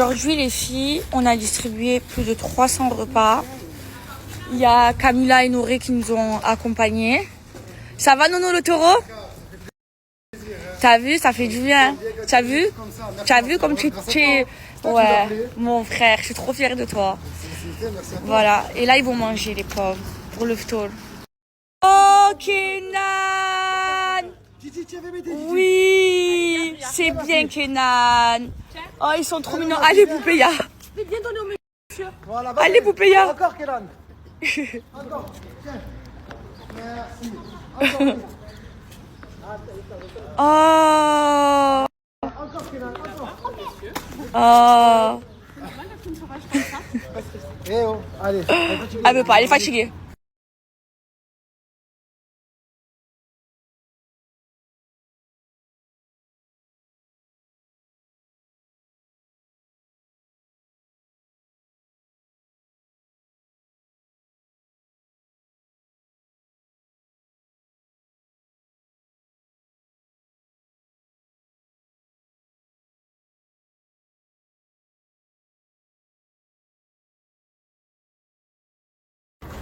Aujourd'hui, les filles, on a distribué plus de 300 repas. Il y a Camilla et Noré qui nous ont accompagnés. Ça va, Nono, le taureau? T'as vu, ça fait du bien. T'as vu? T'as vu comme tu es... Ouais, mon frère, je suis trop fière de toi. Voilà, et là, ils vont manger, les pauvres, pour le phtol. Oh, Kenan! Oui, c'est bien, Kenan. Oh, ils sont trop mignons. Allez, Boupéya. Allez, Boupéya. Encore, Kélan. Encore. Tiens. Merci. Encore. Oh. Encore, Kélan. Encore. Oh. Eh oh, allez. Elle veut pas, elle est fatiguée.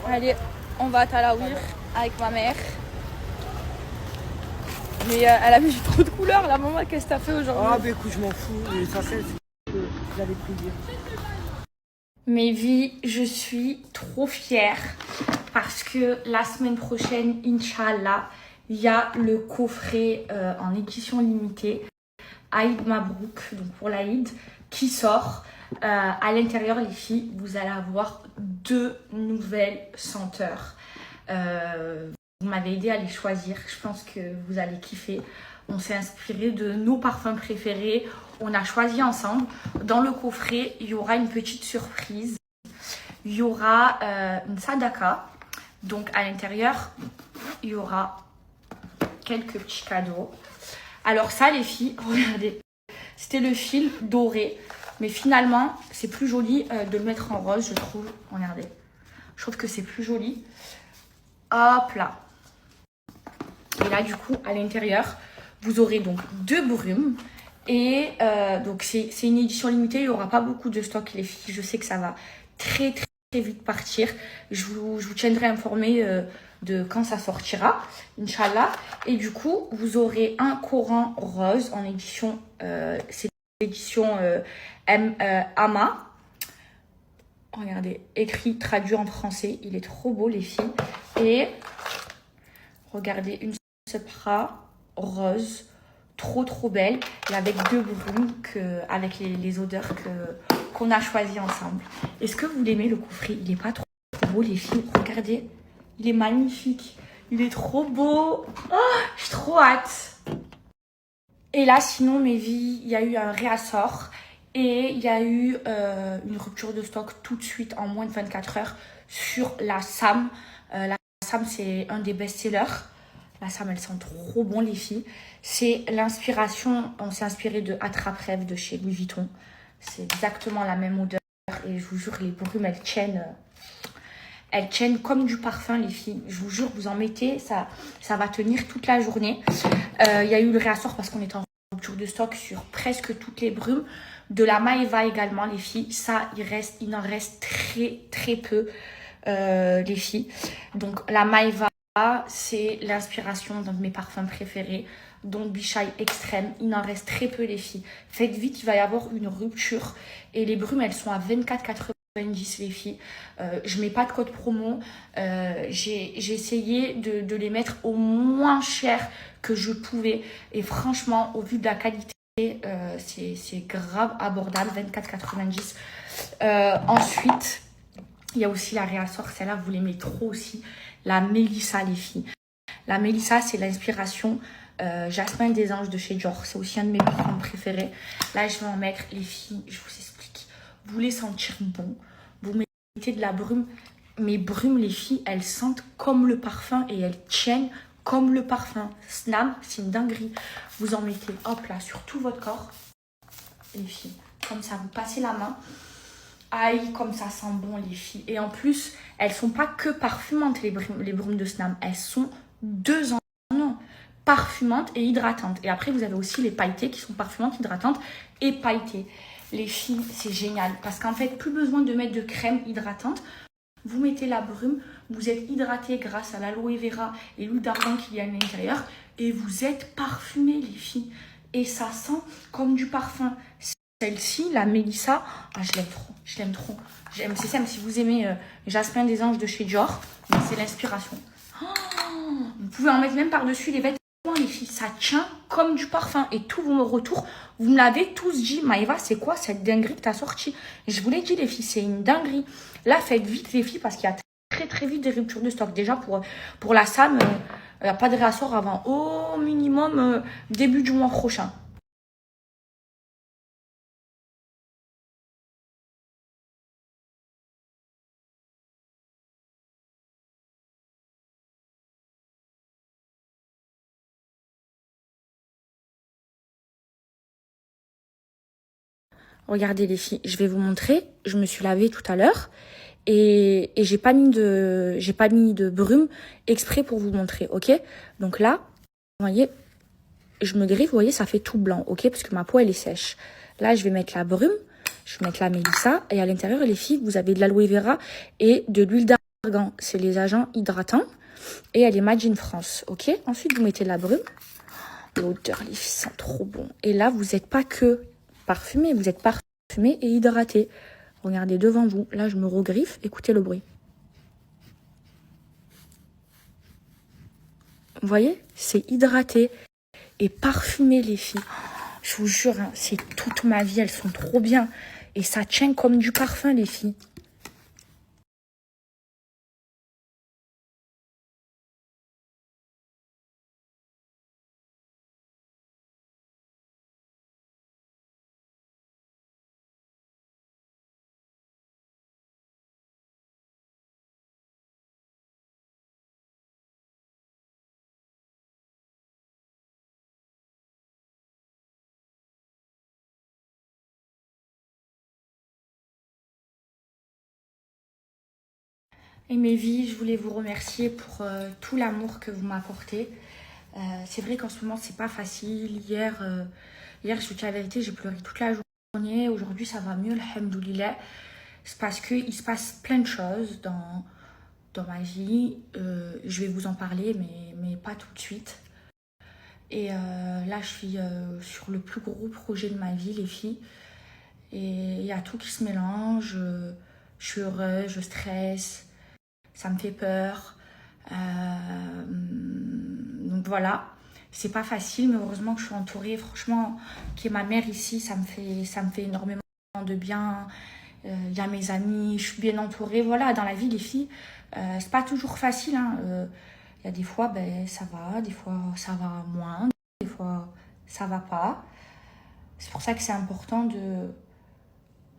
Allez, on va à Talawir avec ma mère. Mais elle a mis trop de couleurs, la maman, qu'est-ce que t'as fait aujourd'hui? Ah, bah écoute, je m'en fous. L'essentiel, c'est que j'allais prier. Mes vies, je suis trop fière parce que la semaine prochaine, Inch'Allah, il y a le coffret en édition limitée, Aïd Mabrouk, donc pour l'Aïd, qui sort. À l'intérieur, les filles, vous allez avoir 2 nouvelles senteurs. Vous m'avez aidé à les choisir, je pense que vous allez kiffer. On s'est inspiré de nos parfums préférés, on a choisi ensemble. Dans le coffret, il y aura une petite surprise. Il y aura une sadaka. Donc à l'intérieur, il y aura quelques petits cadeaux. Alors ça, les filles, regardez, c'était le fil doré. Mais finalement, c'est plus joli de le mettre en rose, je trouve. Regardez, je trouve que c'est plus joli. Hop là. Et là, du coup, à l'intérieur, vous aurez donc 2 brumes. Et donc, c'est une édition limitée. Il n'y aura pas beaucoup de stock, les filles. Je sais que ça va très, très, très vite partir. Je vous tiendrai informé de quand ça sortira, Inch'Allah. Et du coup, vous aurez un Coran rose en édition... c'est l'édition Ama. Regardez, écrit, traduit en français. Il est trop beau, les filles. Et regardez, une sepra rose, trop trop belle. Et avec 2 brumes, avec les odeurs qu'on a choisies ensemble. Est-ce que vous l'aimez, le coffret? Il n'est pas trop beau, les filles. Regardez, il est magnifique. Il est trop beau. Oh, j'ai trop hâte. Et là, sinon, mes vies, il y a eu un réassort. Et il y a eu une rupture de stock tout de suite en moins de 24 heures sur la Sam. La Sam, c'est un des best-sellers. La Sam, elles sont trop bon, les filles. C'est l'inspiration, on s'est inspiré de Attrape-Rêve de chez Louis Vuitton. C'est exactement la même odeur. Et je vous jure, les brumes, elles tiennent comme du parfum, les filles. Je vous jure, vous en mettez, ça va tenir toute la journée. Il y a eu le réassort parce qu'on est en rupture de stock sur presque toutes les brumes. De la Maeva également, les filles. Ça, il en reste très, très peu, les filles. Donc, la Maeva, c'est l'inspiration d'un de mes parfums préférés. Donc, Bichai Extrême. Il en reste très peu, les filles. Faites vite, il va y avoir une rupture. Et les brumes, elles sont à 24,90, les filles. Je mets pas de code promo. J'ai essayé de les mettre au moins cher que je pouvais. Et franchement, au vu de la qualité, c'est grave abordable, 24,90. Ensuite, il y a aussi la réassort, celle-là vous l'aimez trop aussi, la Mélissa, les filles. La Mélissa, c'est l'inspiration Jasmine des Anges de chez Dior. C'est aussi un de mes parfums préférés. Là, je vais en mettre, les filles, je vous explique. Vous les sentir bon, vous mettez de la brume. Mes brumes, les filles, elles sentent comme le parfum et elles tiennent comme le parfum. Snam, c'est une dinguerie. Vous en mettez, hop là, sur tout votre corps. Les filles, comme ça, vous passez la main. Aïe, comme ça sent bon, les filles. Et en plus, elles sont pas que parfumantes, les brumes de Snam. Elles sont 2 en 1. Parfumantes et hydratantes. Et après, vous avez aussi les pailletées qui sont parfumantes, hydratantes et pailletées. Les filles, c'est génial. Parce qu'en fait, plus besoin de mettre de crème hydratante. Vous mettez la brume, vous êtes hydraté grâce à l'aloe vera et l'huile d'argan qu'il y a à l'intérieur. Et vous êtes parfumé, les filles. Et ça sent comme du parfum. Celle-ci, la Mélissa, ah, je l'aime trop. Je l'aime trop. C'est simple, si vous aimez Jasmin des Anges de chez Dior, c'est l'inspiration. Oh, vous pouvez en mettre même par-dessus les vêtements, les filles. Ça tient comme du parfum. Et tous vos retours, vous me l'avez tous dit. Maëva, c'est quoi cette dinguerie que t'as sortie? Je vous l'ai dit, les filles, c'est une dinguerie. Là, faites vite, les filles, parce qu'il y a très vite des ruptures de stock. Déjà, pour la Sam, il n'y a pas de réassort avant au minimum début du mois prochain. Regardez les filles, je vais vous montrer. Je me suis lavée tout à l'heure et j'ai pas mis de brume exprès pour vous montrer, ok? Donc là, vous voyez, je me griffe, vous voyez, ça fait tout blanc, ok? Parce que ma peau, elle est sèche. Là, je vais mettre la brume, je vais mettre la Mélissa et à l'intérieur, les filles, vous avez de l'aloe vera et de l'huile d'argan. C'est les agents hydratants et elle est made in France, ok? Ensuite, vous mettez la brume. L'odeur, les filles, sent trop bon. Et là, vous n'êtes pas que parfumé, vous êtes parfumé et hydraté. Regardez devant vous. Là, je me regriffe. Écoutez le bruit. Vous voyez? C'est hydraté et parfumé, les filles. Je vous jure, hein, c'est toute ma vie. Elles sont trop bien. Et ça tient comme du parfum, les filles. Et mes vies, je voulais vous remercier pour tout l'amour que vous m'apportez. C'est vrai qu'en ce moment, c'est pas facile. Hier, je vous dis la vérité, j'ai pleuré toute la journée. Aujourd'hui, ça va mieux, alhamdoulilah. C'est parce qu'il se passe plein de choses dans ma vie. Je vais vous en parler, mais pas tout de suite. Et là, je suis sur le plus gros projet de ma vie, les filles. Et il y a tout qui se mélange. Je suis heureuse, je stresse. Ça me fait peur. Donc voilà, c'est pas facile, mais heureusement que je suis entourée. Franchement, qu'il y ait ma mère ici, ça me fait énormément de bien. Il y a mes amis, je suis bien entourée. Voilà, dans la vie, les filles, c'est pas toujours facile. Hein. Il y a des fois, ça va, des fois, ça va moins, des fois, ça va pas. C'est pour ça que c'est important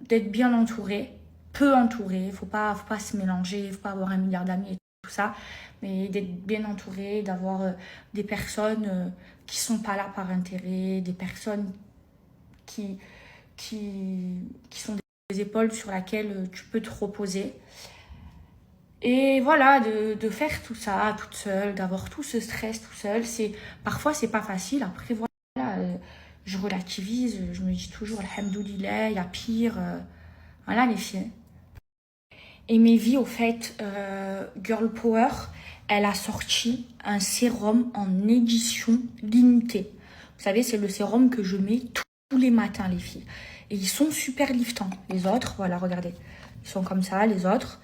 d'être bien entourée. Peu entouré, faut pas se mélanger, faut pas avoir 1 milliard d'amis et tout ça, mais d'être bien entouré, d'avoir des personnes qui sont pas là par intérêt, des personnes qui sont des épaules sur lesquelles tu peux te reposer. Et voilà, de faire tout ça toute seule, d'avoir tout ce stress tout seul, parfois c'est pas facile. Après voilà, je relativise, je me dis toujours alhamdoulilah, il y a pire. Voilà les filles. Et mes vies, au fait, Girl Power, elle a sorti un sérum en édition limitée. Vous savez, c'est le sérum que je mets tous les matins, les filles. Et ils sont super liftants. Les autres, voilà, regardez. Ils sont comme ça, les autres.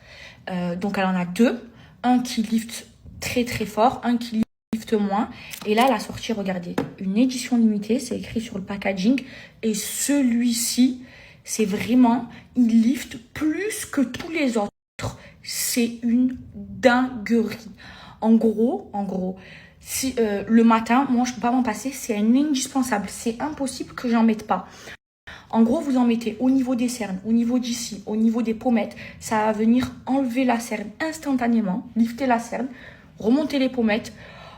Donc, elle en a 2. Un qui lifte très, très fort. Un qui lifte moins. Et là, elle a sorti, regardez, une édition limitée. C'est écrit sur le packaging. Et celui-ci, c'est vraiment, il lift plus que tous les autres. C'est une dinguerie. En gros, si, le matin, moi, je ne peux pas m'en passer. C'est un indispensable. C'est impossible que j'en mette pas. En gros, vous en mettez au niveau des cernes, au niveau d'ici, au niveau des pommettes. Ça va venir enlever la cerne instantanément, lifter la cerne, remonter les pommettes,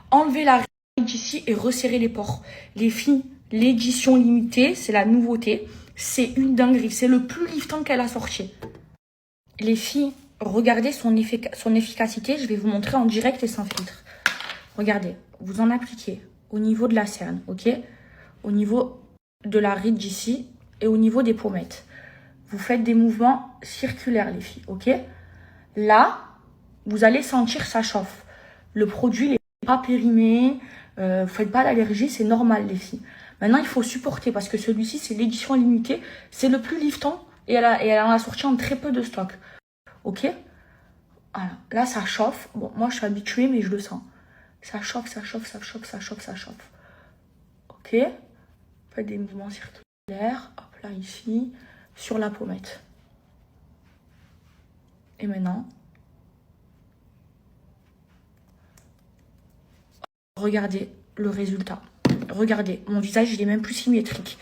enlever la ride d'ici et resserrer les pores. Les filles, l'édition limitée, c'est la nouveauté. C'est une dinguerie. C'est le plus liftant qu'elle a sorti. Les filles, regardez son efficacité. Je vais vous montrer en direct et sans filtre. Regardez, vous en appliquez au niveau de la cerne, ok? Au niveau de la ride d'ici, et au niveau des pommettes. Vous faites des mouvements circulaires, les filles, ok? Là, vous allez sentir ça chauffe. Le produit n'est pas périmé, vous ne faites pas d'allergie, c'est normal, les filles. Maintenant, il faut supporter parce que celui-ci, c'est l'édition limitée, c'est le plus liftant et elle en a sorti en très peu de stock. Ok? Voilà. Là, ça chauffe. Bon, moi, je suis habituée, mais je le sens. Ça chauffe, ça chauffe, ça chauffe, ça chauffe, ça chauffe. Ok? Faites des mouvements circulaires. Hop là, ici, sur la pommette. Et maintenant, regardez le résultat. Regardez, mon visage, il est même plus symétrique.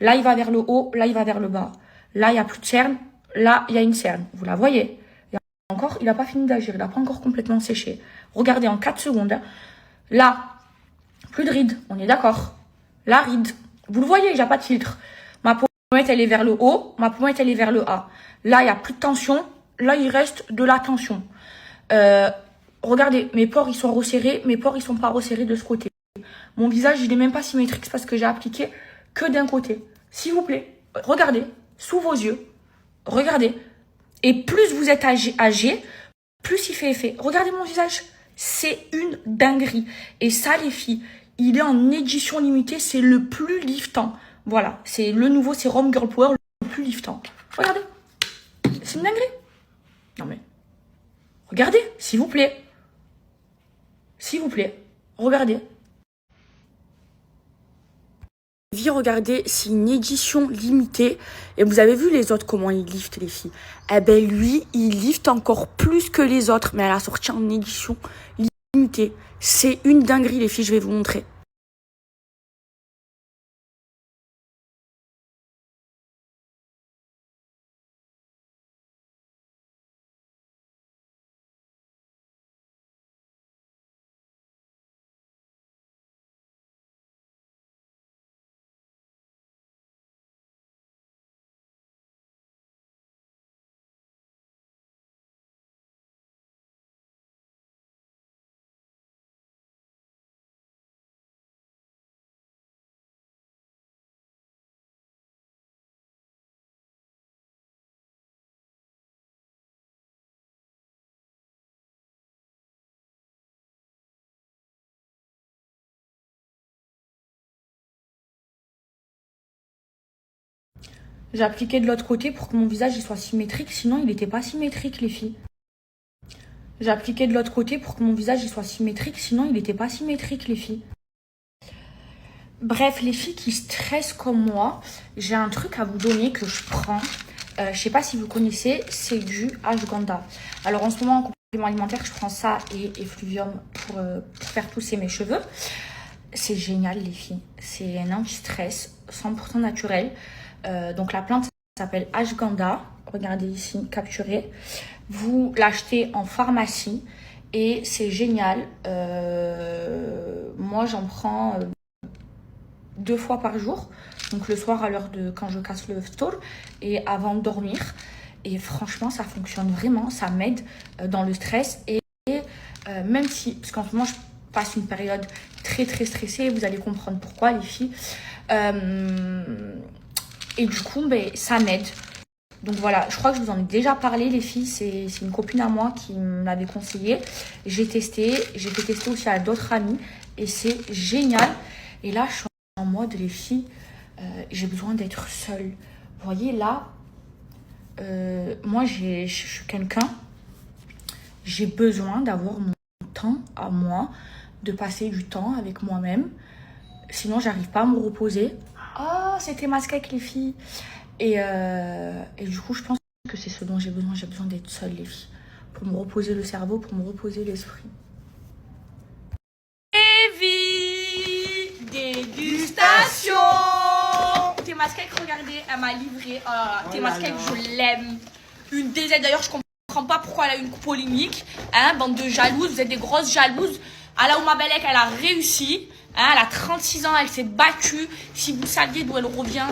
Là, il va vers le haut, là, il va vers le bas. Là, il n'y a plus de cerne, là, il y a une cerne. Vous la voyez? Encore, il n'a pas fini d'agir, il n'a pas encore complètement séché. Regardez, en 4 secondes. Hein. Là, plus de rides, on est d'accord. La ride, vous le voyez, il n'y a pas de filtre. Ma pommette, elle est vers le haut, ma pommette, elle est vers le bas. Là, il n'y a plus de tension, là, il reste de la tension. Regardez, mes pores, ils sont resserrés, mes pores, ils sont pas resserrés de ce côté. Mon visage, il n'est même pas symétrique parce que j'ai appliqué que d'un côté. S'il vous plaît, regardez, sous vos yeux, regardez. Et plus vous êtes âgé, plus il fait effet. Regardez mon visage, c'est une dinguerie. Et ça, les filles, il est en édition limitée, c'est le plus liftant. Voilà, c'est le nouveau sérum Girl Power, le plus liftant. Regardez, c'est une dinguerie. Non mais, regardez, s'il vous plaît. S'il vous plaît, regardez. Regardez, c'est une édition limitée. Et vous avez vu les autres, comment ils liftent, les filles. Eh ben lui, il lifte encore plus que les autres. Mais elle a sorti en édition limitée. C'est une dinguerie, les filles, je vais vous montrer. J'ai appliqué de l'autre côté pour que mon visage il soit symétrique. Sinon, il n'était pas symétrique, les filles. J'ai appliqué de l'autre côté pour que mon visage il soit symétrique. Sinon, il n'était pas symétrique, les filles. Bref, les filles qui stressent comme moi, j'ai un truc à vous donner que je prends. Je sais pas si vous connaissez, c'est du ashwagandha. Alors en ce moment, en complément alimentaire, je prends ça et Effluvium pour faire pousser mes cheveux. C'est génial, les filles. C'est un anti-stress, 100% naturel. Donc la plante s'appelle ashwagandha. Regardez ici, capturé. Vous l'achetez en pharmacie et c'est génial. Moi, j'en prends 2 fois par jour. Donc le soir à l'heure de quand je casse le store et avant de dormir. Et franchement, ça fonctionne vraiment. Ça m'aide dans le stress. Et même si, parce qu'en ce moment, je passe une période très très stressée. Vous allez comprendre pourquoi, les filles. Et du coup, ça m'aide. Donc voilà, je crois que je vous en ai déjà parlé, les filles. C'est une copine à moi qui me l'avait conseillé. J'ai testé. J'ai fait tester aussi à d'autres amis. Et c'est génial. Et là, je suis en mode, les filles, j'ai besoin d'être seule. Vous voyez, là, moi, je suis quelqu'un, j'ai besoin d'avoir mon temps à moi, de passer du temps avec moi-même. Sinon, j'arrive pas à me reposer. Oh, c'était masqué avec les filles. Et du coup, je pense que c'est ce dont j'ai besoin. J'ai besoin d'être seule, les filles, pour me reposer le cerveau, pour me reposer l'esprit. Dégustation. Thémascake, regardez, elle m'a livré. Oh là là, Thémascake, je l'aime. Une DZ, d'ailleurs, je comprends pas pourquoi elle a une polémique. Hein, bande de jalouses, vous êtes des grosses jalouses. Alaouma Belek, elle a réussi. Hein, elle a 36 ans, elle s'est battue. Si vous saviez d'où elle revient,